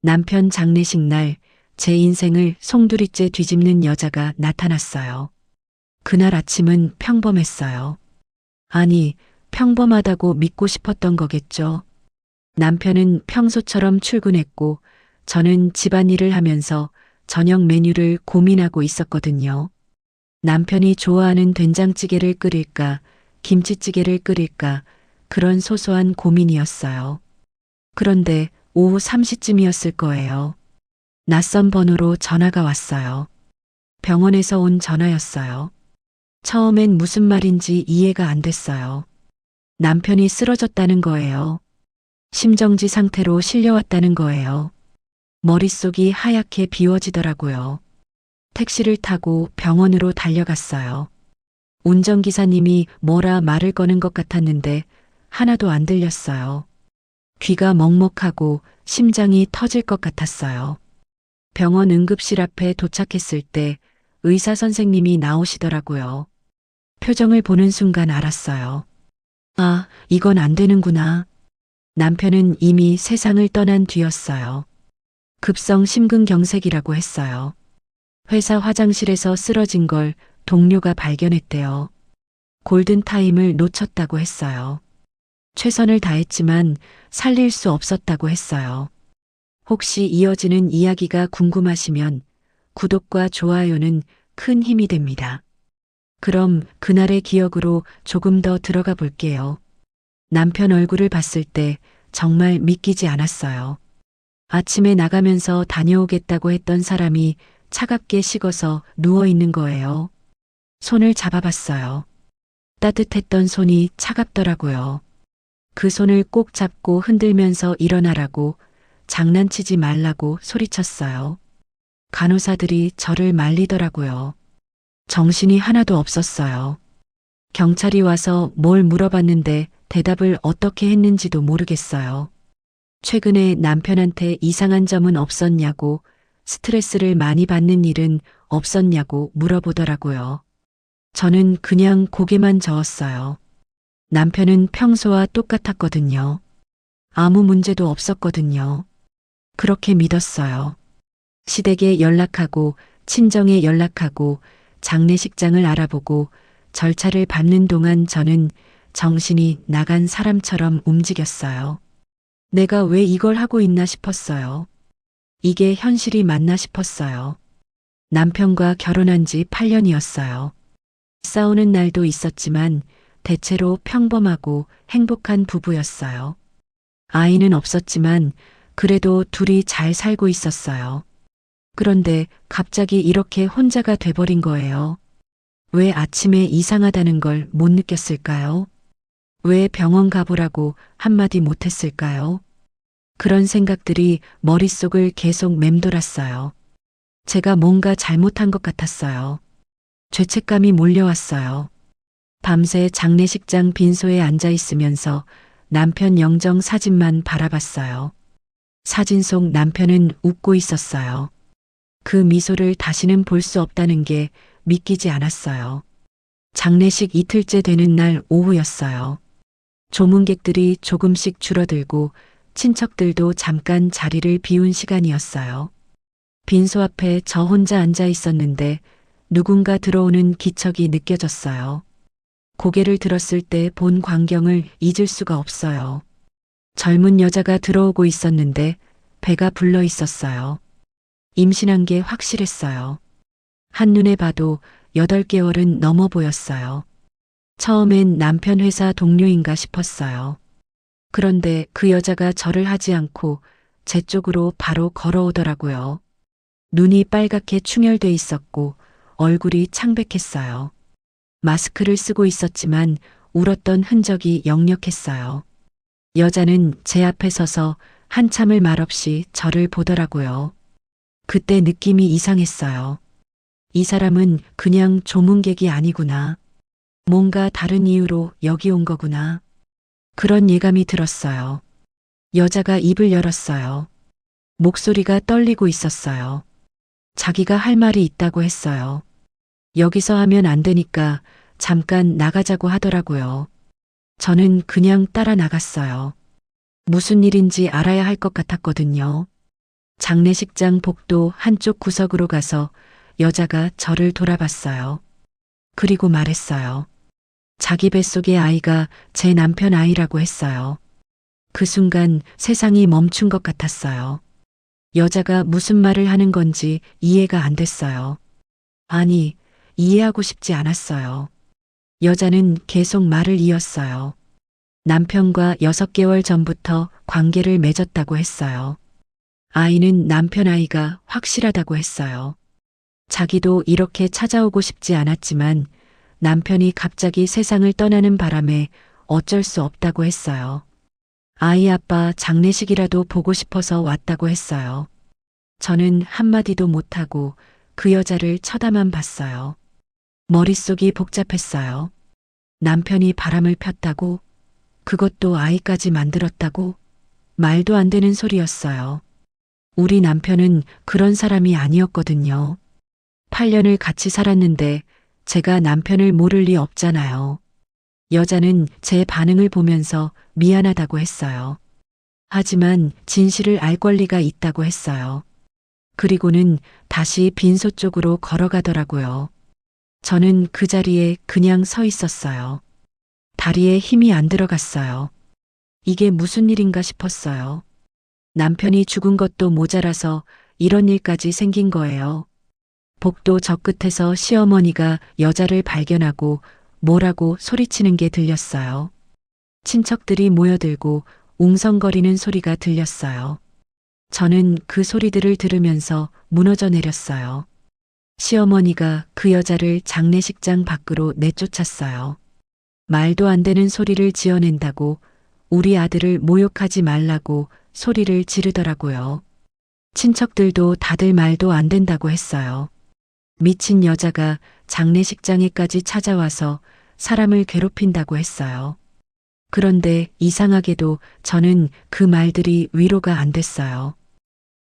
남편 장례식 날 제 인생을 송두리째 뒤집는 여자가 나타났어요. 그날 아침은 평범했어요. 아니, 평범하다고 믿고 싶었던 거겠죠. 남편은 평소처럼 출근했고 저는 집안일을 하면서 저녁 메뉴를 고민하고 있었거든요. 남편이 좋아하는 된장찌개를 끓일까, 김치찌개를 끓일까, 그런 소소한 고민이었어요. 그런데 오후 3시쯤이었을 거예요. 낯선 번호로 전화가 왔어요. 병원에서 온 전화였어요. 처음엔 무슨 말인지 이해가 안 됐어요. 남편이 쓰러졌다는 거예요. 심정지 상태로 실려왔다는 거예요. 머릿속이 하얗게 비워지더라고요. 택시를 타고 병원으로 달려갔어요. 운전기사님이 뭐라 말을 거는 것 같았는데 하나도 안 들렸어요. 귀가 먹먹하고 심장이 터질 것 같았어요. 병원 응급실 앞에 도착했을 때 의사 선생님이 나오시더라고요. 표정을 보는 순간 알았어요. 아, 이건 안 되는구나. 남편은 이미 세상을 떠난 뒤였어요. 급성 심근경색이라고 했어요. 회사 화장실에서 쓰러진 걸 동료가 발견했대요. 골든타임을 놓쳤다고 했어요. 최선을 다했지만 살릴 수 없었다고 했어요. 혹시 이어지는 이야기가 궁금하시면 구독과 좋아요는 큰 힘이 됩니다. 그럼 그날의 기억으로 조금 더 들어가 볼게요. 남편 얼굴을 봤을 때 정말 믿기지 않았어요. 아침에 나가면서 다녀오겠다고 했던 사람이 차갑게 식어서 누워 있는 거예요. 손을 잡아봤어요. 따뜻했던 손이 차갑더라고요. 그 손을 꼭 잡고 흔들면서 일어나라고, 장난치지 말라고 소리쳤어요. 간호사들이 저를 말리더라고요. 정신이 하나도 없었어요. 경찰이 와서 뭘 물어봤는데 대답을 어떻게 했는지도 모르겠어요. 최근에 남편한테 이상한 점은 없었냐고, 스트레스를 많이 받는 일은 없었냐고 물어보더라고요. 저는 그냥 고개만 저었어요. 남편은 평소와 똑같았거든요. 아무 문제도 없었거든요. 그렇게 믿었어요. 시댁에 연락하고, 친정에 연락하고, 장례식장을 알아보고, 절차를 밟는 동안 저는 정신이 나간 사람처럼 움직였어요. 내가 왜 이걸 하고 있나 싶었어요. 이게 현실이 맞나 싶었어요. 남편과 결혼한 지 8년이었어요. 싸우는 날도 있었지만 대체로 평범하고 행복한 부부였어요. 아이는 없었지만 그래도 둘이 잘 살고 있었어요. 그런데 갑자기 이렇게 혼자가 돼버린 거예요. 왜 아침에 이상하다는 걸 못 느꼈을까요? 왜 병원 가보라고 한마디 못했을까요? 그런 생각들이 머릿속을 계속 맴돌았어요. 제가 뭔가 잘못한 것 같았어요. 죄책감이 몰려왔어요. 밤새 장례식장 빈소에 앉아 있으면서 남편 영정 사진만 바라봤어요. 사진 속 남편은 웃고 있었어요. 그 미소를 다시는 볼 수 없다는 게 믿기지 않았어요. 장례식 이틀째 되는 날 오후였어요. 조문객들이 조금씩 줄어들고 친척들도 잠깐 자리를 비운 시간이었어요. 빈소 앞에 저 혼자 앉아 있었는데 누군가 들어오는 기척이 느껴졌어요. 고개를 들었을 때 본 광경을 잊을 수가 없어요. 젊은 여자가 들어오고 있었는데 배가 불러 있었어요. 임신한 게 확실했어요. 한눈에 봐도 8개월은 넘어 보였어요. 처음엔 남편 회사 동료인가 싶었어요. 그런데 그 여자가 절을 하지 않고 제 쪽으로 바로 걸어오더라고요. 눈이 빨갛게 충혈돼 있었고 얼굴이 창백했어요. 마스크를 쓰고 있었지만 울었던 흔적이 역력했어요. 여자는 제 앞에 서서 한참을 말없이 저를 보더라고요. 그때 느낌이 이상했어요. 이 사람은 그냥 조문객이 아니구나. 뭔가 다른 이유로 여기 온 거구나. 그런 예감이 들었어요. 여자가 입을 열었어요. 목소리가 떨리고 있었어요. 자기가 할 말이 있다고 했어요. 여기서 하면 안 되니까 잠깐 나가자고 하더라고요. 저는 그냥 따라 나갔어요. 무슨 일인지 알아야 할 것 같았거든요. 장례식장 복도 한쪽 구석으로 가서 여자가 저를 돌아봤어요. 그리고 말했어요. 자기 뱃속의 아이가 제 남편 아이라고 했어요. 그 순간 세상이 멈춘 것 같았어요. 여자가 무슨 말을 하는 건지 이해가 안 됐어요. 아니, 이해하고 싶지 않았어요. 여자는 계속 말을 이었어요. 남편과 6개월 전부터 관계를 맺었다고 했어요. 아이는 남편 아이가 확실하다고 했어요. 자기도 이렇게 찾아오고 싶지 않았지만 남편이 갑자기 세상을 떠나는 바람에 어쩔 수 없다고 했어요. 아이 아빠 장례식이라도 보고 싶어서 왔다고 했어요. 저는 한마디도 못하고 그 여자를 쳐다만 봤어요. 머릿속이 복잡했어요. 남편이 바람을 폈다고? 그것도 아이까지 만들었다고? 말도 안 되는 소리였어요. 우리 남편은 그런 사람이 아니었거든요. 8년을 같이 살았는데 제가 남편을 모를 리 없잖아요. 여자는 제 반응을 보면서 미안하다고 했어요. 하지만 진실을 알 권리가 있다고 했어요. 그리고는 다시 빈소 쪽으로 걸어가더라고요. 저는 그 자리에 그냥 서 있었어요. 다리에 힘이 안 들어갔어요. 이게 무슨 일인가 싶었어요. 남편이 죽은 것도 모자라서 이런 일까지 생긴 거예요. 복도 저 끝에서 시어머니가 여자를 발견하고 뭐라고 소리치는 게 들렸어요. 친척들이 모여들고 웅성거리는 소리가 들렸어요. 저는 그 소리들을 들으면서 무너져 내렸어요. 시어머니가 그 여자를 장례식장 밖으로 내쫓았어요. 말도 안 되는 소리를 지어낸다고 우리 아들을 모욕하지 말라고 소리를 지르더라고요. 친척들도 다들 말도 안 된다고 했어요. 미친 여자가 장례식장에까지 찾아와서 사람을 괴롭힌다고 했어요. 그런데 이상하게도 저는 그 말들이 위로가 안 됐어요.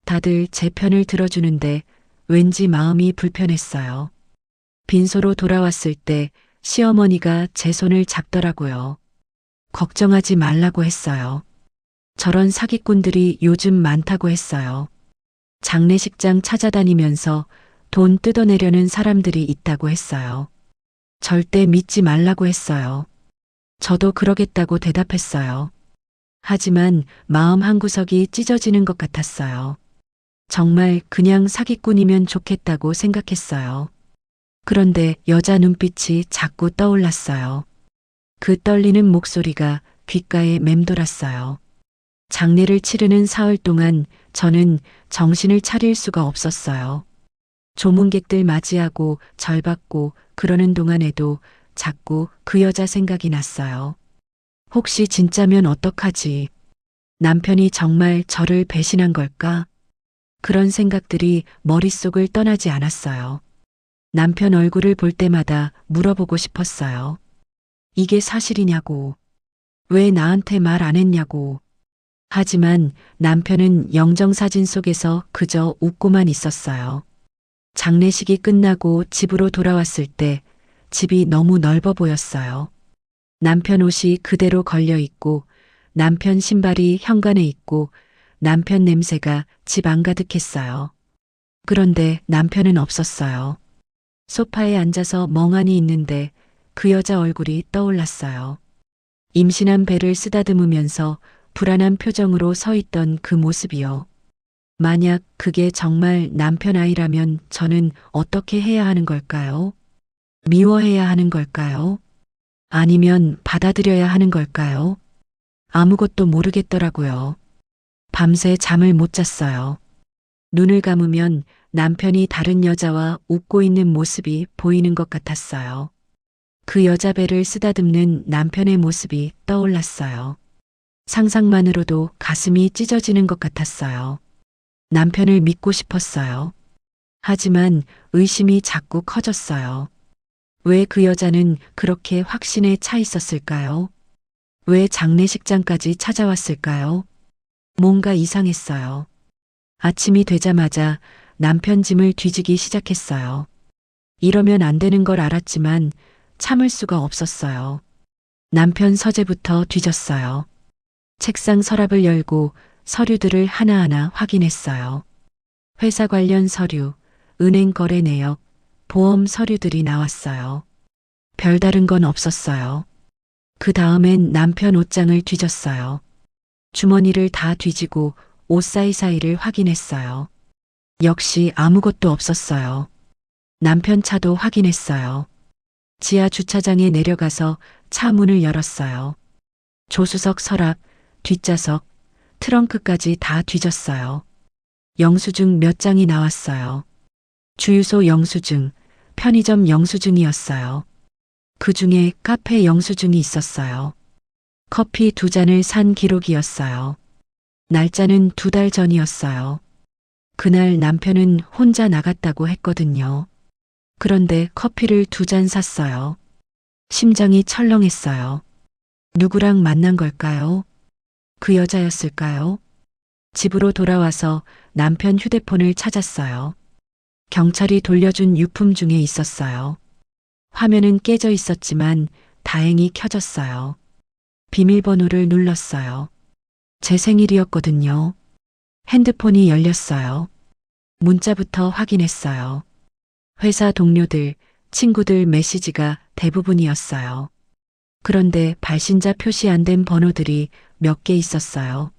다들 제 편을 들어주는데 왠지 마음이 불편했어요. 빈소로 돌아왔을 때 시어머니가 제 손을 잡더라고요. 걱정하지 말라고 했어요. 저런 사기꾼들이 요즘 많다고 했어요. 장례식장 찾아다니면서 돈 뜯어내려는 사람들이 있다고 했어요. 절대 믿지 말라고 했어요. 저도 그러겠다고 대답했어요. 하지만 마음 한구석이 찢어지는 것 같았어요. 정말 그냥 사기꾼이면 좋겠다고 생각했어요. 그런데 여자 눈빛이 자꾸 떠올랐어요. 그 떨리는 목소리가 귓가에 맴돌았어요. 장례를 치르는 사흘 동안 저는 정신을 차릴 수가 없었어요. 조문객들 맞이하고 절 받고 그러는 동안에도 자꾸 그 여자 생각이 났어요. 혹시 진짜면 어떡하지? 남편이 정말 저를 배신한 걸까? 그런 생각들이 머릿속을 떠나지 않았어요. 남편 얼굴을 볼 때마다 물어보고 싶었어요. 이게 사실이냐고. 왜 나한테 말 안 했냐고. 하지만 남편은 영정사진 속에서 그저 웃고만 있었어요. 장례식이 끝나고 집으로 돌아왔을 때 집이 너무 넓어 보였어요. 남편 옷이 그대로 걸려 있고 남편 신발이 현관에 있고 남편 냄새가 집 안가득했어요. 그런데 남편은 없었어요. 소파에 앉아서 멍하니 있는데 그 여자 얼굴이 떠올랐어요. 임신한 배를 쓰다듬으면서 불안한 표정으로 서 있던 그 모습이요. 만약 그게 정말 남편 아이라면 저는 어떻게 해야 하는 걸까요? 미워해야 하는 걸까요? 아니면 받아들여야 하는 걸까요? 아무것도 모르겠더라고요. 밤새 잠을 못 잤어요. 눈을 감으면 남편이 다른 여자와 웃고 있는 모습이 보이는 것 같았어요. 그 여자 배를 쓰다듬는 남편의 모습이 떠올랐어요. 상상만으로도 가슴이 찢어지는 것 같았어요. 남편을 믿고 싶었어요. 하지만 의심이 자꾸 커졌어요. 왜 그 여자는 그렇게 확신에 차 있었을까요? 왜 장례식장까지 찾아왔을까요? 뭔가 이상했어요. 아침이 되자마자 남편 짐을 뒤지기 시작했어요. 이러면 안 되는 걸 알았지만 참을 수가 없었어요. 남편 서재부터 뒤졌어요. 책상 서랍을 열고 서류들을 하나하나 확인했어요. 회사 관련 서류, 은행 거래 내역, 보험 서류들이 나왔어요. 별다른 건 없었어요. 그 다음엔 남편 옷장을 뒤졌어요. 주머니를 다 뒤지고 옷 사이사이를 확인했어요. 역시 아무것도 없었어요. 남편 차도 확인했어요. 지하 주차장에 내려가서 차 문을 열었어요. 조수석 서랍, 뒷좌석, 트렁크까지 다 뒤졌어요. 영수증 몇 장이 나왔어요. 주유소 영수증, 편의점 영수증이었어요. 그 중에 카페 영수증이 있었어요. 커피 2잔을 산 기록이었어요. 날짜는 2달 전이었어요. 그날 남편은 혼자 나갔다고 했거든요. 그런데 커피를 2잔 샀어요. 심장이 철렁했어요. 누구랑 만난 걸까요? 그 여자였을까요? 집으로 돌아와서 남편 휴대폰을 찾았어요. 경찰이 돌려준 유품 중에 있었어요. 화면은 깨져 있었지만 다행히 켜졌어요. 비밀번호를 눌렀어요. 제 생일이었거든요. 핸드폰이 열렸어요. 문자부터 확인했어요. 회사 동료들, 친구들 메시지가 대부분이었어요. 그런데 발신자 표시 안 된 번호들이 몇 개 있었어요.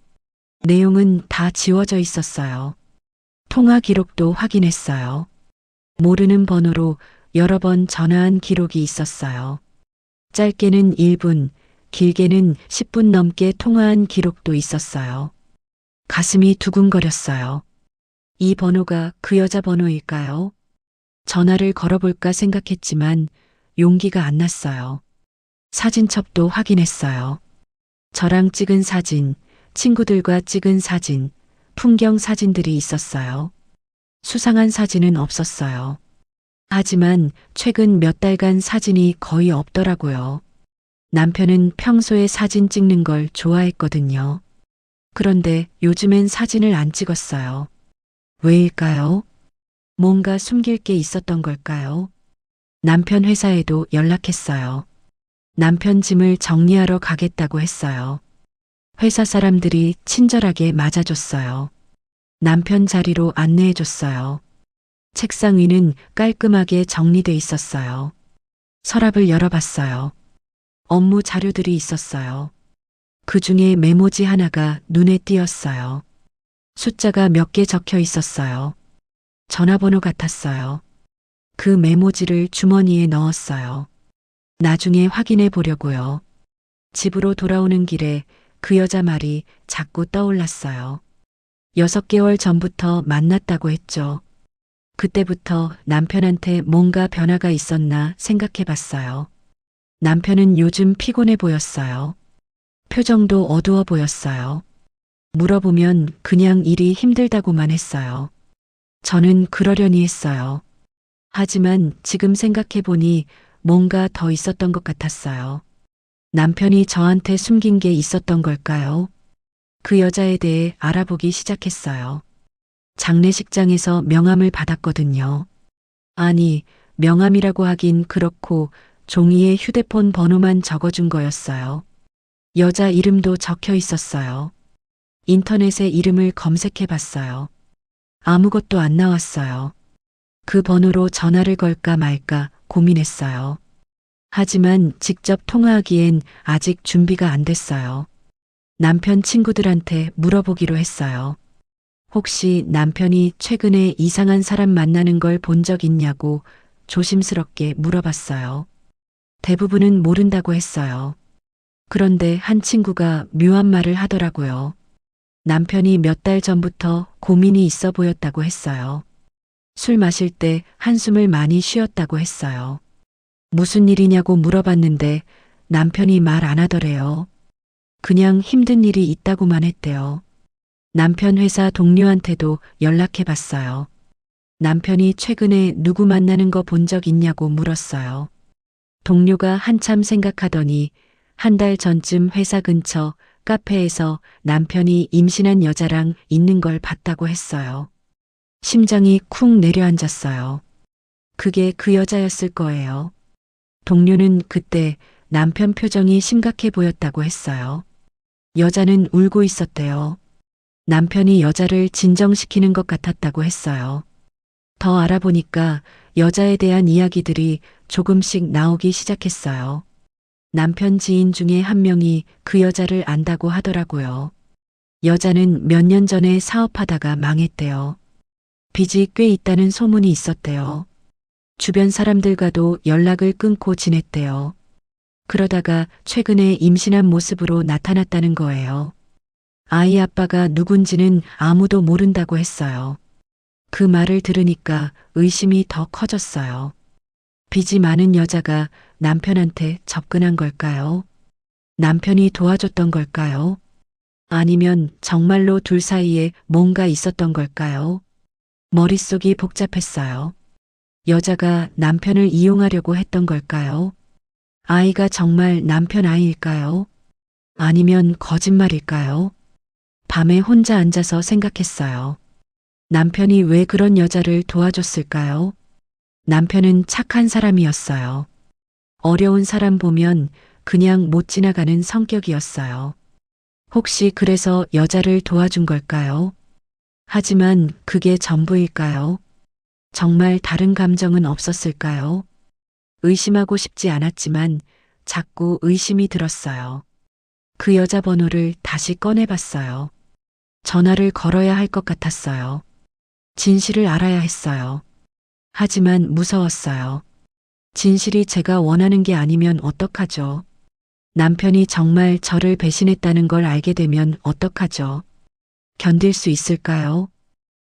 내용은 다 지워져 있었어요. 통화 기록도 확인했어요. 모르는 번호로 여러 번 전화한 기록이 있었어요. 짧게는 1분, 길게는 10분 넘게 통화한 기록도 있었어요. 가슴이 두근거렸어요. 이 번호가 그 여자 번호일까요? 전화를 걸어볼까 생각했지만 용기가 안 났어요. 사진첩도 확인했어요. 저랑 찍은 사진, 친구들과 찍은 사진, 풍경 사진들이 있었어요. 수상한 사진은 없었어요. 하지만 최근 몇 달간 사진이 거의 없더라고요. 남편은 평소에 사진 찍는 걸 좋아했거든요. 그런데 요즘엔 사진을 안 찍었어요. 왜일까요? 뭔가 숨길 게 있었던 걸까요? 남편 회사에도 연락했어요. 남편 짐을 정리하러 가겠다고 했어요. 회사 사람들이 친절하게 맞아줬어요. 남편 자리로 안내해줬어요. 책상 위는 깔끔하게 정리돼 있었어요. 서랍을 열어봤어요. 업무 자료들이 있었어요. 그 중에 메모지 하나가 눈에 띄었어요. 숫자가 몇 개 적혀 있었어요. 전화번호 같았어요. 그 메모지를 주머니에 넣었어요. 나중에 확인해 보려고요. 집으로 돌아오는 길에 그 여자 말이 자꾸 떠올랐어요. 6개월 전부터 만났다고 했죠. 그때부터 남편한테 뭔가 변화가 있었나 생각해 봤어요. 남편은 요즘 피곤해 보였어요. 표정도 어두워 보였어요. 물어보면 그냥 일이 힘들다고만 했어요. 저는 그러려니 했어요. 하지만 지금 생각해 보니 뭔가 더 있었던 것 같았어요. 남편이 저한테 숨긴 게 있었던 걸까요? 그 여자에 대해 알아보기 시작했어요. 장례식장에서 명함을 받았거든요. 아니, 명함이라고 하긴 그렇고 종이에 휴대폰 번호만 적어준 거였어요. 여자 이름도 적혀 있었어요. 인터넷에 이름을 검색해 봤어요. 아무것도 안 나왔어요. 그 번호로 전화를 걸까 말까 고민했어요. 하지만 직접 통화하기엔 아직 준비가 안 됐어요. 남편 친구들한테 물어보기로 했어요. 혹시 남편이 최근에 이상한 사람 만나는 걸 본 적 있냐고 조심스럽게 물어봤어요. 대부분은 모른다고 했어요. 그런데 한 친구가 묘한 말을 하더라고요. 남편이 몇 달 전부터 고민이 있어 보였다고 했어요. 술 마실 때 한숨을 많이 쉬었다고 했어요. 무슨 일이냐고 물어봤는데 남편이 말 안 하더래요. 그냥 힘든 일이 있다고만 했대요. 남편 회사 동료한테도 연락해 봤어요. 남편이 최근에 누구 만나는 거 본 적 있냐고 물었어요. 동료가 한참 생각하더니 1달 전쯤 회사 근처 카페에서 남편이 임신한 여자랑 있는 걸 봤다고 했어요. 심장이 쿵 내려앉았어요. 그게 그 여자였을 거예요. 동료는 그때 남편 표정이 심각해 보였다고 했어요. 여자는 울고 있었대요. 남편이 여자를 진정시키는 것 같았다고 했어요. 더 알아보니까 여자에 대한 이야기들이 조금씩 나오기 시작했어요. 남편 지인 중에 한 명이 그 여자를 안다고 하더라고요. 여자는 몇 년 전에 사업하다가 망했대요. 빚이 꽤 있다는 소문이 있었대요. 주변 사람들과도 연락을 끊고 지냈대요. 그러다가 최근에 임신한 모습으로 나타났다는 거예요. 아이 아빠가 누군지는 아무도 모른다고 했어요. 그 말을 들으니까 의심이 더 커졌어요. 빚이 많은 여자가 남편한테 접근한 걸까요? 남편이 도와줬던 걸까요? 아니면 정말로 둘 사이에 뭔가 있었던 걸까요? 머릿속이 복잡했어요. 여자가 남편을 이용하려고 했던 걸까요? 아이가 정말 남편 아이일까요? 아니면 거짓말일까요? 밤에 혼자 앉아서 생각했어요. 남편이 왜 그런 여자를 도와줬을까요? 남편은 착한 사람이었어요. 어려운 사람 보면 그냥 못 지나가는 성격이었어요. 혹시 그래서 여자를 도와준 걸까요? 하지만 그게 전부일까요? 정말 다른 감정은 없었을까요? 의심하고 싶지 않았지만 자꾸 의심이 들었어요. 그 여자 번호를 다시 꺼내봤어요. 전화를 걸어야 할 것 같았어요. 진실을 알아야 했어요. 하지만 무서웠어요. 진실이 제가 원하는 게 아니면 어떡하죠? 남편이 정말 저를 배신했다는 걸 알게 되면 어떡하죠? 견딜 수 있을까요?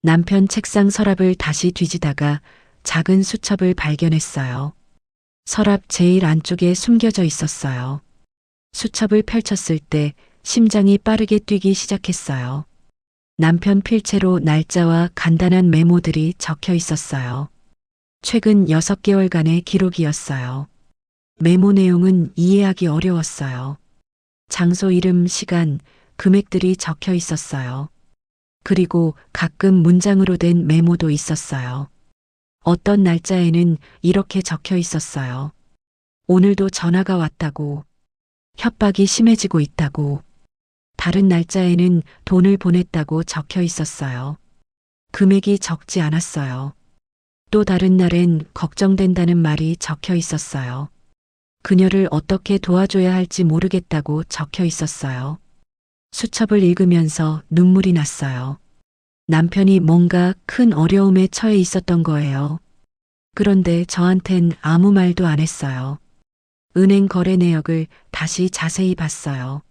남편 책상 서랍을 다시 뒤지다가 작은 수첩을 발견했어요. 서랍 제일 안쪽에 숨겨져 있었어요. 수첩을 펼쳤을 때 심장이 빠르게 뛰기 시작했어요. 남편 필체로 날짜와 간단한 메모들이 적혀 있었어요. 최근 6개월간의 기록이었어요. 메모 내용은 이해하기 어려웠어요. 장소 이름, 시간, 금액들이 적혀 있었어요. 그리고 가끔 문장으로 된 메모도 있었어요. 어떤 날짜에는 이렇게 적혀 있었어요. 오늘도 전화가 왔다고, 협박이 심해지고 있다고, 다른 날짜에는 돈을 보냈다고 적혀 있었어요. 금액이 적지 않았어요. 또 다른 날엔 걱정된다는 말이 적혀 있었어요. 그녀를 어떻게 도와줘야 할지 모르겠다고 적혀 있었어요. 수첩을 읽으면서 눈물이 났어요. 남편이 뭔가 큰 어려움에 처해 있었던 거예요. 그런데 저한텐 아무 말도 안 했어요. 은행 거래 내역을 다시 자세히 봤어요.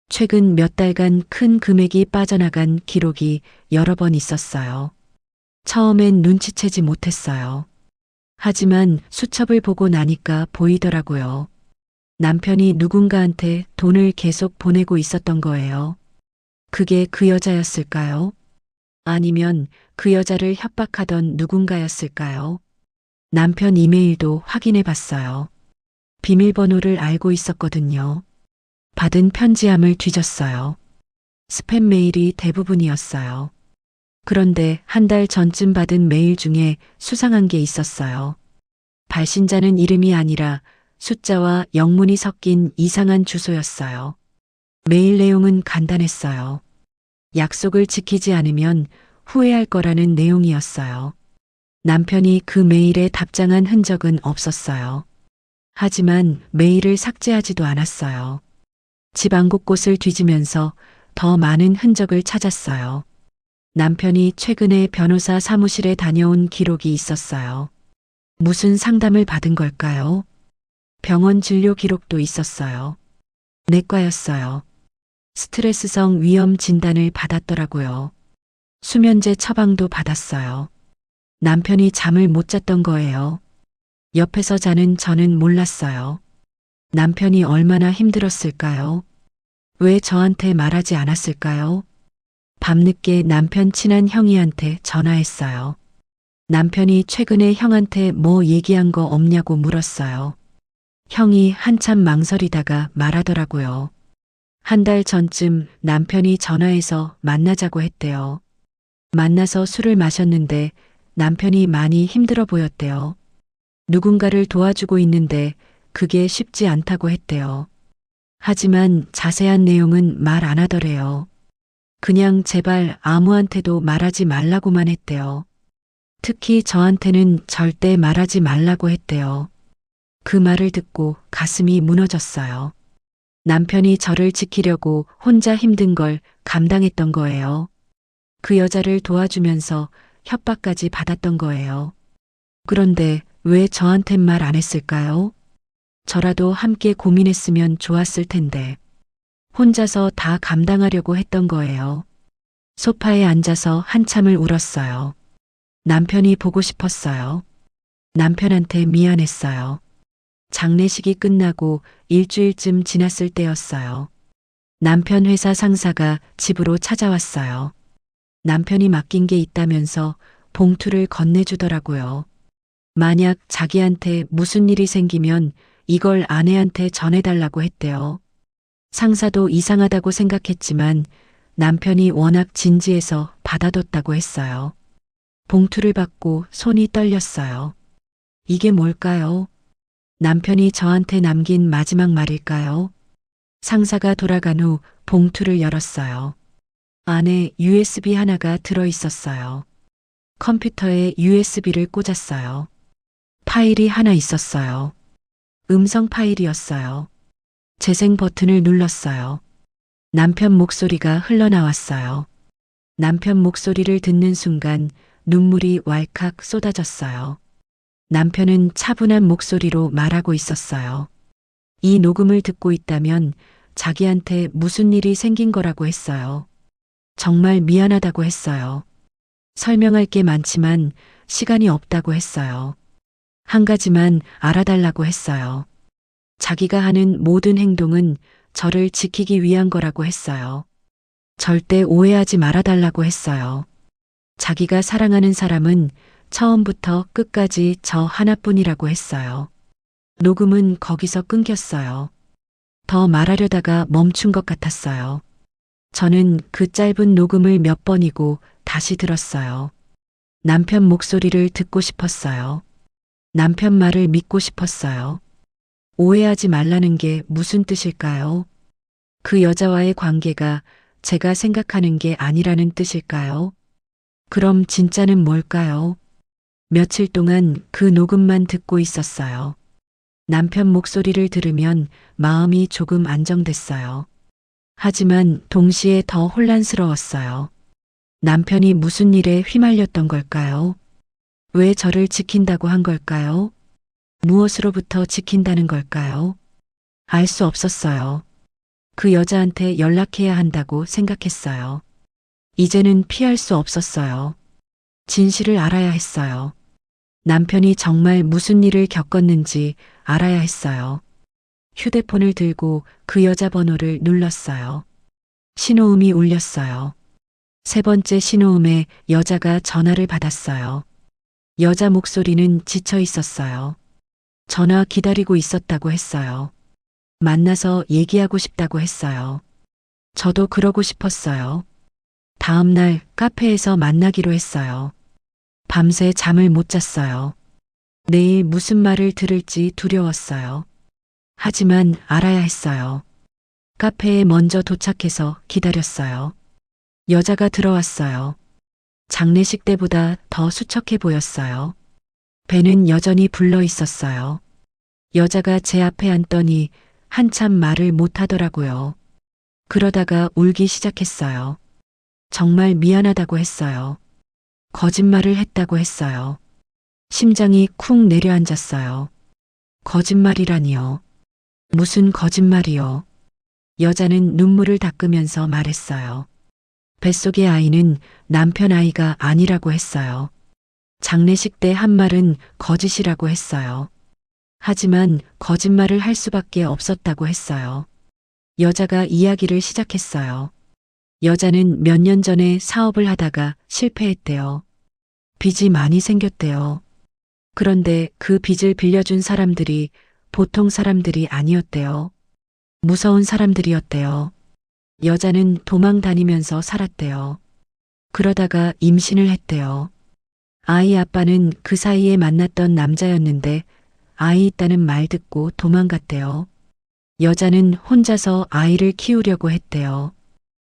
최근 몇 달간 큰 금액이 빠져나간 기록이 여러 번 있었어요. 처음엔 눈치채지 못했어요. 하지만 수첩을 보고 나니까 보이더라고요. 남편이 누군가한테 돈을 계속 보내고 있었던 거예요. 그게 그 여자였을까요? 아니면 그 여자를 협박하던 누군가였을까요? 남편 이메일도 확인해 봤어요. 비밀번호를 알고 있었거든요. 받은 편지함을 뒤졌어요. 스팸 메일이 대부분이었어요. 그런데 한 달 전쯤 받은 메일 중에 수상한 게 있었어요. 발신자는 이름이 아니라 숫자와 영문이 섞인 이상한 주소였어요. 메일 내용은 간단했어요. 약속을 지키지 않으면 후회할 거라는 내용이었어요. 남편이 그 메일에 답장한 흔적은 없었어요. 하지만 메일을 삭제하지도 않았어요. 집 안 곳곳을 뒤지면서 더 많은 흔적을 찾았어요. 남편이 최근에 변호사 사무실에 다녀온 기록이 있었어요. 무슨 상담을 받은 걸까요? 병원 진료 기록도 있었어요. 내과였어요. 스트레스성 위염 진단을 받았더라고요. 수면제 처방도 받았어요. 남편이 잠을 못 잤던 거예요. 옆에서 자는 저는 몰랐어요. 남편이 얼마나 힘들었을까요? 왜 저한테 말하지 않았을까요? 밤늦게 남편 친한 형이한테 전화했어요. 남편이 최근에 형한테 뭐 얘기한 거 없냐고 물었어요. 형이 한참 망설이다가 말하더라고요. 한 달 전쯤 남편이 전화해서 만나자고 했대요. 만나서 술을 마셨는데 남편이 많이 힘들어 보였대요. 누군가를 도와주고 있는데 그게 쉽지 않다고 했대요. 하지만 자세한 내용은 말 안 하더래요. 그냥 제발 아무한테도 말하지 말라고만 했대요. 특히 저한테는 절대 말하지 말라고 했대요. 그 말을 듣고 가슴이 무너졌어요. 남편이 저를 지키려고 혼자 힘든 걸 감당했던 거예요. 그 여자를 도와주면서 협박까지 받았던 거예요. 그런데 왜 저한텐 말 안 했을까요? 저라도 함께 고민했으면 좋았을 텐데. 혼자서 다 감당하려고 했던 거예요. 소파에 앉아서 한참을 울었어요. 남편이 보고 싶었어요. 남편한테 미안했어요. 장례식이 끝나고 일주일쯤 지났을 때였어요. 남편 회사 상사가 집으로 찾아왔어요. 남편이 맡긴 게 있다면서 봉투를 건네주더라고요. 만약 자기한테 무슨 일이 생기면 이걸 아내한테 전해달라고 했대요. 상사도 이상하다고 생각했지만 남편이 워낙 진지해서 받아뒀다고 했어요. 봉투를 받고 손이 떨렸어요. 이게 뭘까요? 남편이 저한테 남긴 마지막 말일까요? 상사가 돌아간 후 봉투를 열었어요. 안에 USB 하나가 들어 있었어요. 컴퓨터에 USB를 꽂았어요. 파일이 하나 있었어요. 음성 파일이었어요. 재생 버튼을 눌렀어요. 남편 목소리가 흘러나왔어요. 남편 목소리를 듣는 순간 눈물이 왈칵 쏟아졌어요. 남편은 차분한 목소리로 말하고 있었어요. 이 녹음을 듣고 있다면 자기한테 무슨 일이 생긴 거라고 했어요. 정말 미안하다고 했어요. 설명할 게 많지만 시간이 없다고 했어요. 한 가지만 알아달라고 했어요. 자기가 하는 모든 행동은 저를 지키기 위한 거라고 했어요. 절대 오해하지 말아달라고 했어요. 자기가 사랑하는 사람은 처음부터 끝까지 저 하나뿐이라고 했어요. 녹음은 거기서 끊겼어요. 더 말하려다가 멈춘 것 같았어요. 저는 그 짧은 녹음을 몇 번이고 다시 들었어요. 남편 목소리를 듣고 싶었어요. 남편 말을 믿고 싶었어요. 오해하지 말라는 게 무슨 뜻일까요? 그 여자와의 관계가 제가 생각하는 게 아니라는 뜻일까요? 그럼 진짜는 뭘까요? 며칠 동안 그 녹음만 듣고 있었어요. 남편 목소리를 들으면 마음이 조금 안정됐어요. 하지만 동시에 더 혼란스러웠어요. 남편이 무슨 일에 휘말렸던 걸까요? 왜 저를 지킨다고 한 걸까요? 무엇으로부터 지킨다는 걸까요? 알 수 없었어요. 그 여자한테 연락해야 한다고 생각했어요. 이제는 피할 수 없었어요. 진실을 알아야 했어요. 남편이 정말 무슨 일을 겪었는지 알아야 했어요. 휴대폰을 들고 그 여자 번호를 눌렀어요. 신호음이 울렸어요. 세 번째 신호음에 여자가 전화를 받았어요. 여자 목소리는 지쳐 있었어요. 전화 기다리고 있었다고 했어요. 만나서 얘기하고 싶다고 했어요. 저도 그러고 싶었어요. 다음 날 카페에서 만나기로 했어요. 밤새 잠을 못 잤어요. 내일 무슨 말을 들을지 두려웠어요. 하지만 알아야 했어요. 카페에 먼저 도착해서 기다렸어요. 여자가 들어왔어요. 장례식 때보다 더 수척해 보였어요. 배는 여전히 불러 있었어요. 여자가 제 앞에 앉더니 한참 말을 못 하더라고요. 그러다가 울기 시작했어요. 정말 미안하다고 했어요. 거짓말을 했다고 했어요. 심장이 쿵 내려앉았어요. 거짓말이라니요. 무슨 거짓말이요. 여자는 눈물을 닦으면서 말했어요. 뱃속의 아이는 남편 아이가 아니라고 했어요. 장례식 때 한 말은 거짓이라고 했어요. 하지만 거짓말을 할 수밖에 없었다고 했어요. 여자가 이야기를 시작했어요. 여자는 몇 년 전에 사업을 하다가 실패했대요. 빚이 많이 생겼대요. 그런데 그 빚을 빌려준 사람들이 보통 사람들이 아니었대요. 무서운 사람들이었대요. 여자는 도망 다니면서 살았대요. 그러다가 임신을 했대요. 아이 아빠는 그 사이에 만났던 남자였는데 아이 있다는 말 듣고 도망갔대요. 여자는 혼자서 아이를 키우려고 했대요.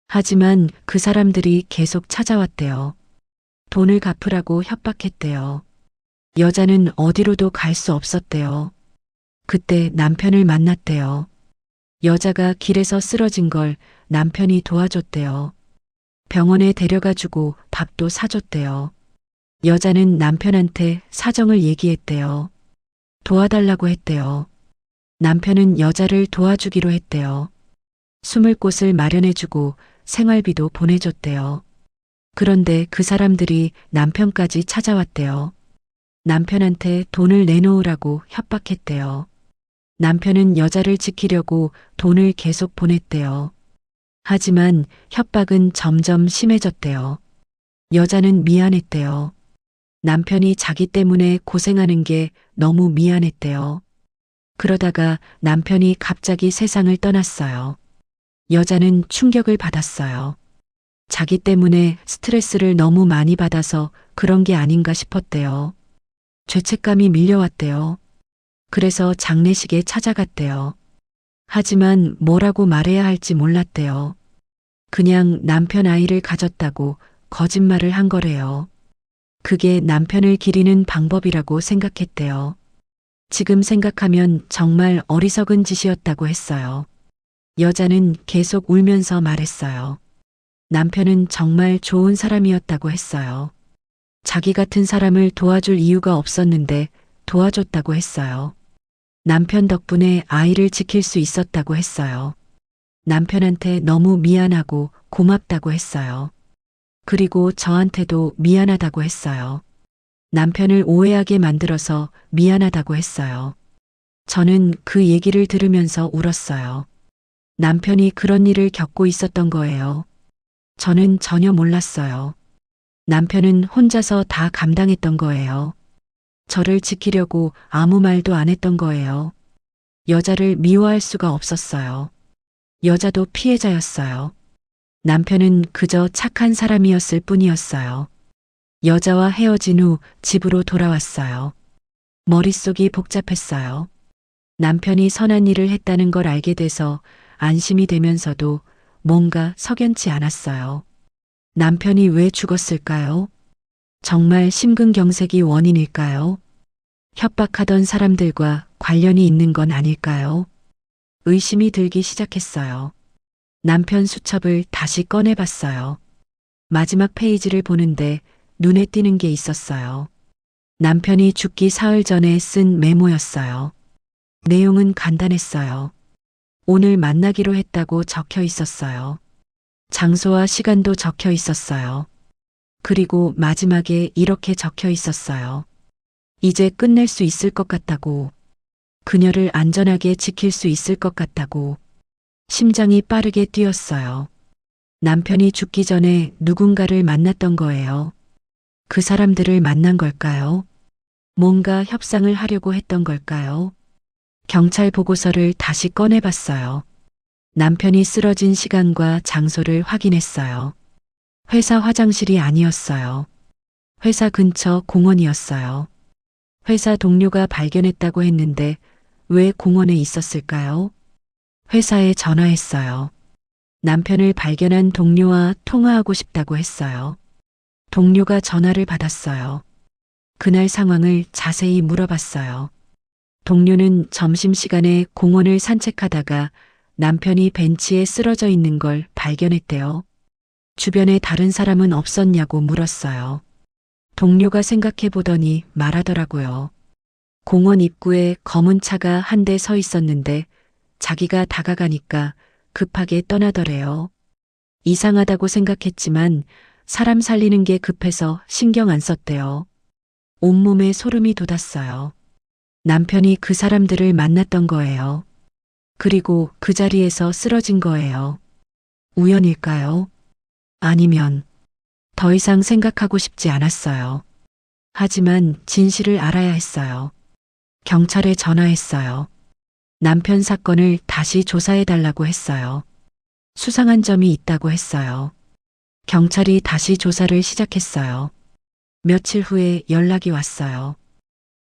하지만 그 사람들이 계속 찾아왔대요. 돈을 갚으라고 협박했대요. 여자는 어디로도 갈 수 없었대요. 그때 남편을 만났대요. 여자가 길에서 쓰러진 걸 남편이 도와줬대요. 병원에 데려가 주고 밥도 사줬대요. 여자는 남편한테 사정을 얘기했대요. 도와달라고 했대요. 남편은 여자를 도와주기로 했대요. 숨을 곳을 마련해주고 생활비도 보내줬대요. 그런데 그 사람들이 남편까지 찾아왔대요. 남편한테 돈을 내놓으라고 협박했대요. 남편은 여자를 지키려고 돈을 계속 보냈대요. 하지만 협박은 점점 심해졌대요. 여자는 미안했대요. 남편이 자기 때문에 고생하는 게 너무 미안했대요. 그러다가 남편이 갑자기 세상을 떠났어요. 여자는 충격을 받았어요. 자기 때문에 스트레스를 너무 많이 받아서 그런 게 아닌가 싶었대요. 죄책감이 밀려왔대요. 그래서 장례식에 찾아갔대요. 하지만 뭐라고 말해야 할지 몰랐대요. 그냥 남편 아이를 가졌다고 거짓말을 한 거래요. 그게 남편을 기리는 방법이라고 생각했대요. 지금 생각하면 정말 어리석은 짓이었다고 했어요. 여자는 계속 울면서 말했어요. 남편은 정말 좋은 사람이었다고 했어요. 자기 같은 사람을 도와줄 이유가 없었는데 도와줬다고 했어요. 남편 덕분에 아이를 지킬 수 있었다고 했어요. 남편한테 너무 미안하고 고맙다고 했어요. 그리고 저한테도 미안하다고 했어요. 남편을 오해하게 만들어서 미안하다고 했어요. 저는 그 얘기를 들으면서 울었어요. 남편이 그런 일을 겪고 있었던 거예요. 저는 전혀 몰랐어요. 남편은 혼자서 다 감당했던 거예요. 저를 지키려고 아무 말도 안 했던 거예요. 여자를 미워할 수가 없었어요. 여자도 피해자였어요. 남편은 그저 착한 사람이었을 뿐이었어요. 여자와 헤어진 후 집으로 돌아왔어요. 머릿속이 복잡했어요. 남편이 선한 일을 했다는 걸 알게 돼서 안심이 되면서도 뭔가 석연치 않았어요. 남편이 왜 죽었을까요? 정말 심근경색이 원인일까요? 협박하던 사람들과 관련이 있는 건 아닐까요? 의심이 들기 시작했어요. 남편 수첩을 다시 꺼내봤어요. 마지막 페이지를 보는데 눈에 띄는 게 있었어요. 남편이 죽기 사흘 전에 쓴 메모였어요. 내용은 간단했어요. 오늘 만나기로 했다고 적혀 있었어요. 장소와 시간도 적혀 있었어요. 그리고 마지막에 이렇게 적혀 있었어요. 이제 끝낼 수 있을 것 같다고. 그녀를 안전하게 지킬 수 있을 것 같다고. 심장이 빠르게 뛰었어요. 남편이 죽기 전에 누군가를 만났던 거예요. 그 사람들을 만난 걸까요? 뭔가 협상을 하려고 했던 걸까요? 경찰 보고서를 다시 꺼내봤어요. 남편이 쓰러진 시간과 장소를 확인했어요. 회사 화장실이 아니었어요. 회사 근처 공원이었어요. 회사 동료가 발견했다고 했는데 왜 공원에 있었을까요? 회사에 전화했어요. 남편을 발견한 동료와 통화하고 싶다고 했어요. 동료가 전화를 받았어요. 그날 상황을 자세히 물어봤어요. 동료는 점심시간에 공원을 산책하다가 남편이 벤치에 쓰러져 있는 걸 발견했대요. 주변에 다른 사람은 없었냐고 물었어요. 동료가 생각해 보더니 말하더라고요. 공원 입구에 검은 차가 한 대 서 있었는데 자기가 다가가니까 급하게 떠나더래요. 이상하다고 생각했지만 사람 살리는 게 급해서 신경 안 썼대요. 온몸에 소름이 돋았어요. 남편이 그 사람들을 만났던 거예요. 그리고 그 자리에서 쓰러진 거예요. 우연일까요? 아니면 더 이상 생각하고 싶지 않았어요. 하지만 진실을 알아야 했어요. 경찰에 전화했어요. 남편 사건을 다시 조사해달라고 했어요. 수상한 점이 있다고 했어요. 경찰이 다시 조사를 시작했어요. 며칠 후에 연락이 왔어요.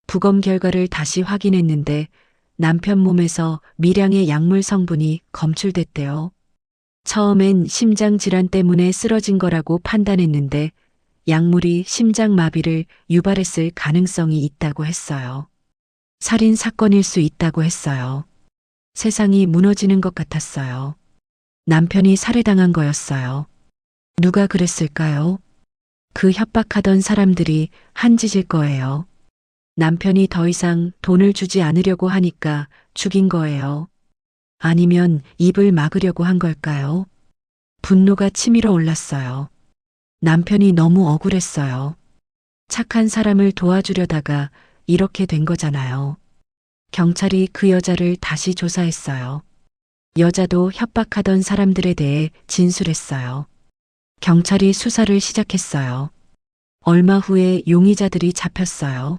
부검 결과를 다시 확인했는데 남편 몸에서 미량의 약물 성분이 검출됐대요. 처음엔 심장 질환 때문에 쓰러진 거라고 판단했는데 약물이 심장 마비를 유발했을 가능성이 있다고 했어요. 살인 사건일 수 있다고 했어요. 세상이 무너지는 것 같았어요. 남편이 살해당한 거였어요. 누가 그랬을까요? 그 협박하던 사람들이 한 짓일 거예요. 남편이 더 이상 돈을 주지 않으려고 하니까 죽인 거예요. 아니면 입을 막으려고 한 걸까요? 분노가 치밀어 올랐어요. 남편이 너무 억울했어요. 착한 사람을 도와주려다가 이렇게 된 거잖아요. 경찰이 그 여자를 다시 조사했어요. 여자도 협박하던 사람들에 대해 진술했어요. 경찰이 수사를 시작했어요. 얼마 후에 용의자들이 잡혔어요.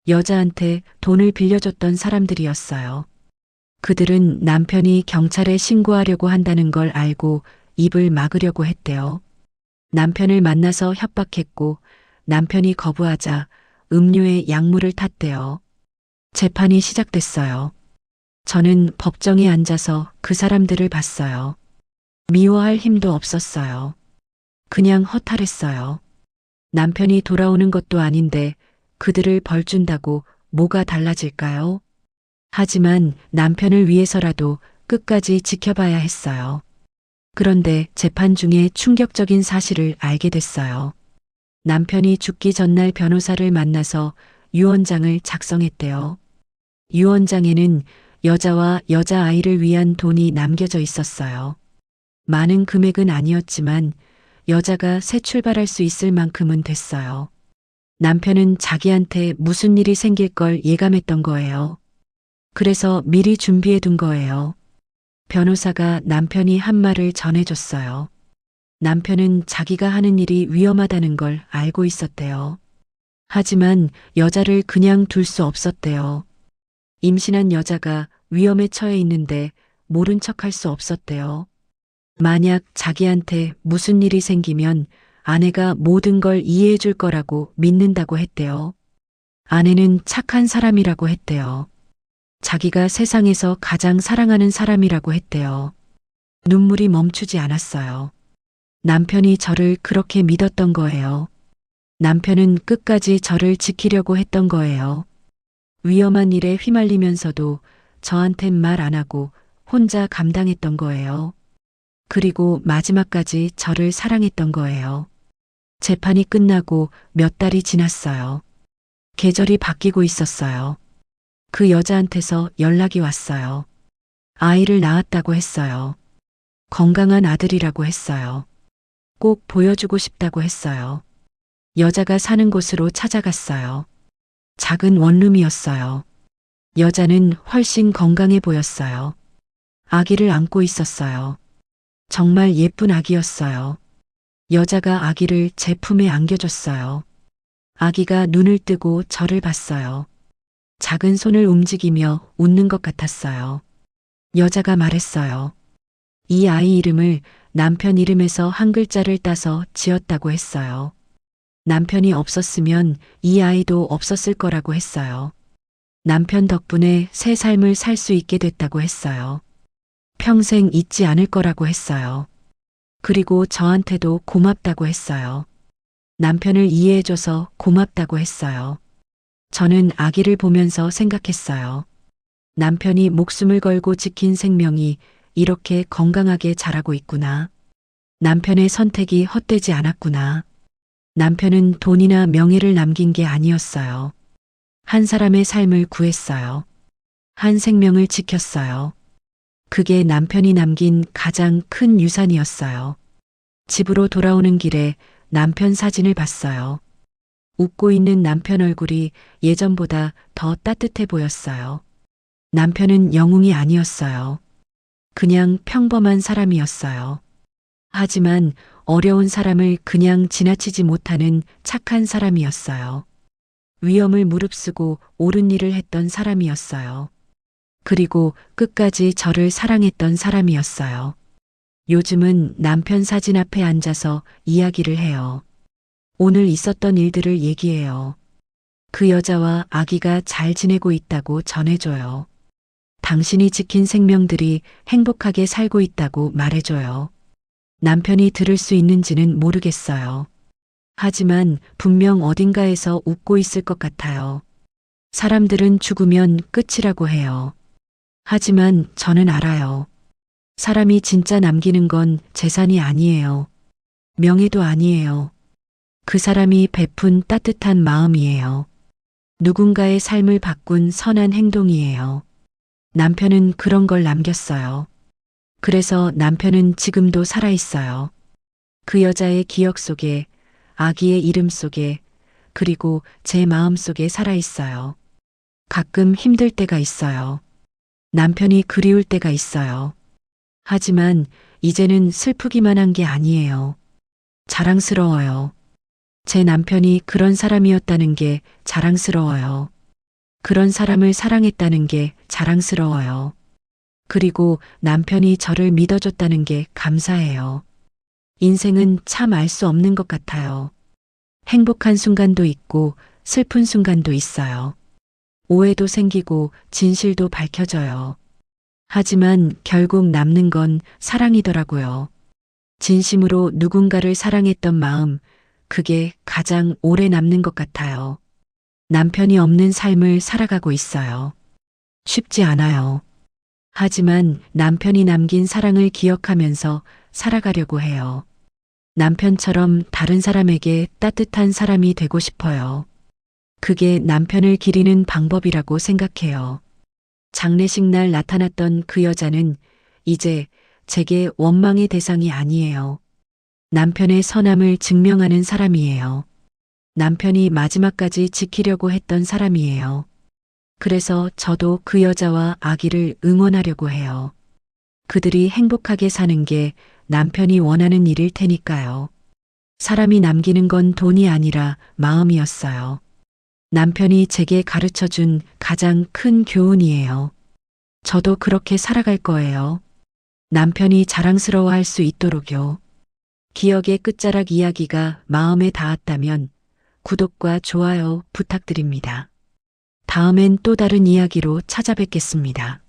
여자한테 돈을 빌려줬던 사람들이었어요. 그들은 남편이 경찰에 신고하려고 한다는 걸 알고 입을 막으려고 했대요. 남편을 만나서 협박했고 남편이 거부하자 음료에 약물을 탔대요. 재판이 시작됐어요. 저는 법정에 앉아서 그 사람들을 봤어요. 미워할 힘도 없었어요. 그냥 허탈했어요. 남편이 돌아오는 것도 아닌데 그들을 벌준다고 뭐가 달라질까요? 하지만 남편을 위해서라도 끝까지 지켜봐야 했어요. 그런데 재판 중에 충격적인 사실을 알게 됐어요. 남편이 죽기 전날 변호사를 만나서 유언장을 작성했대요. 유언장에는 여자와 여자아이를 위한 돈이 남겨져 있었어요. 많은 금액은 아니었지만 여자가 새 출발할 수 있을 만큼은 됐어요. 남편은 자기한테 무슨 일이 생길 걸 예감했던 거예요. 그래서 미리 준비해 둔 거예요. 변호사가 남편이 한 말을 전해줬어요. 남편은 자기가 하는 일이 위험하다는 걸 알고 있었대요. 하지만 여자를 그냥 둘 수 없었대요. 임신한 여자가 위험에 처해 있는데 모른 척할 수 없었대요. 만약 자기한테 무슨 일이 생기면 아내가 모든 걸 이해해 줄 거라고 믿는다고 했대요. 아내는 착한 사람이라고 했대요. 자기가 세상에서 가장 사랑하는 사람이라고 했대요. 눈물이 멈추지 않았어요. 남편이 저를 그렇게 믿었던 거예요. 남편은 끝까지 저를 지키려고 했던 거예요. 위험한 일에 휘말리면서도 저한텐 말 안 하고 혼자 감당했던 거예요. 그리고 마지막까지 저를 사랑했던 거예요. 재판이 끝나고 몇 달이 지났어요. 계절이 바뀌고 있었어요. 그 여자한테서 연락이 왔어요. 아이를 낳았다고 했어요. 건강한 아들이라고 했어요. 꼭 보여주고 싶다고 했어요. 여자가 사는 곳으로 찾아갔어요. 작은 원룸이었어요. 여자는 훨씬 건강해 보였어요. 아기를 안고 있었어요. 정말 예쁜 아기였어요. 여자가 아기를 제 품에 안겨줬어요. 아기가 눈을 뜨고 저를 봤어요. 작은 손을 움직이며 웃는 것 같았어요. 여자가 말했어요. 이 아이 이름을 남편 이름에서 한 글자를 따서 지었다고 했어요. 남편이 없었으면 이 아이도 없었을 거라고 했어요. 남편 덕분에 새 삶을 살 수 있게 됐다고 했어요. 평생 잊지 않을 거라고 했어요. 그리고 저한테도 고맙다고 했어요. 남편을 이해해줘서 고맙다고 했어요. 저는 아기를 보면서 생각했어요. 남편이 목숨을 걸고 지킨 생명이 이렇게 건강하게 자라고 있구나. 남편의 선택이 헛되지 않았구나. 남편은 돈이나 명예를 남긴 게 아니었어요. 한 사람의 삶을 구했어요. 한 생명을 지켰어요. 그게 남편이 남긴 가장 큰 유산이었어요. 집으로 돌아오는 길에 남편 사진을 봤어요. 웃고 있는 남편 얼굴이 예전보다 더 따뜻해 보였어요. 남편은 영웅이 아니었어요. 그냥 평범한 사람이었어요. 하지만 어려운 사람을 그냥 지나치지 못하는 착한 사람이었어요. 위험을 무릅쓰고 옳은 일을 했던 사람이었어요. 그리고 끝까지 저를 사랑했던 사람이었어요. 요즘은 남편 사진 앞에 앉아서 이야기를 해요. 오늘 있었던 일들을 얘기해요. 그 여자와 아기가 잘 지내고 있다고 전해줘요. 당신이 지킨 생명들이 행복하게 살고 있다고 말해줘요. 남편이 들을 수 있는지는 모르겠어요. 하지만 분명 어딘가에서 웃고 있을 것 같아요. 사람들은 죽으면 끝이라고 해요. 하지만 저는 알아요. 사람이 진짜 남기는 건 재산이 아니에요. 명예도 아니에요. 그 사람이 베푼 따뜻한 마음이에요. 누군가의 삶을 바꾼 선한 행동이에요. 남편은 그런 걸 남겼어요. 그래서 남편은 지금도 살아있어요. 그 여자의 기억 속에, 아기의 이름 속에, 그리고 제 마음 속에 살아있어요. 가끔 힘들 때가 있어요. 남편이 그리울 때가 있어요. 하지만 이제는 슬프기만 한 게 아니에요. 자랑스러워요. 제 남편이 그런 사람이었다는 게 자랑스러워요. 그런 사람을 사랑했다는 게 자랑스러워요. 그리고 남편이 저를 믿어줬다는 게 감사해요. 인생은 참 알 수 없는 것 같아요. 행복한 순간도 있고 슬픈 순간도 있어요. 오해도 생기고 진실도 밝혀져요. 하지만 결국 남는 건 사랑이더라고요. 진심으로 누군가를 사랑했던 마음, 그게 가장 오래 남는 것 같아요. 남편이 없는 삶을 살아가고 있어요. 쉽지 않아요. 하지만 남편이 남긴 사랑을 기억하면서 살아가려고 해요. 남편처럼 다른 사람에게 따뜻한 사람이 되고 싶어요. 그게 남편을 기리는 방법이라고 생각해요. 장례식 날 나타났던 그 여자는 이제 제게 원망의 대상이 아니에요. 남편의 선함을 증명하는 사람이에요. 남편이 마지막까지 지키려고 했던 사람이에요. 그래서 저도 그 여자와 아기를 응원하려고 해요. 그들이 행복하게 사는 게 남편이 원하는 일일 테니까요. 사람이 남기는 건 돈이 아니라 마음이었어요. 남편이 제게 가르쳐 준 가장 큰 교훈이에요. 저도 그렇게 살아갈 거예요. 남편이 자랑스러워할 수 있도록요. 기억의 끝자락 이야기가 마음에 닿았다면 구독과 좋아요 부탁드립니다. 다음엔 또 다른 이야기로 찾아뵙겠습니다.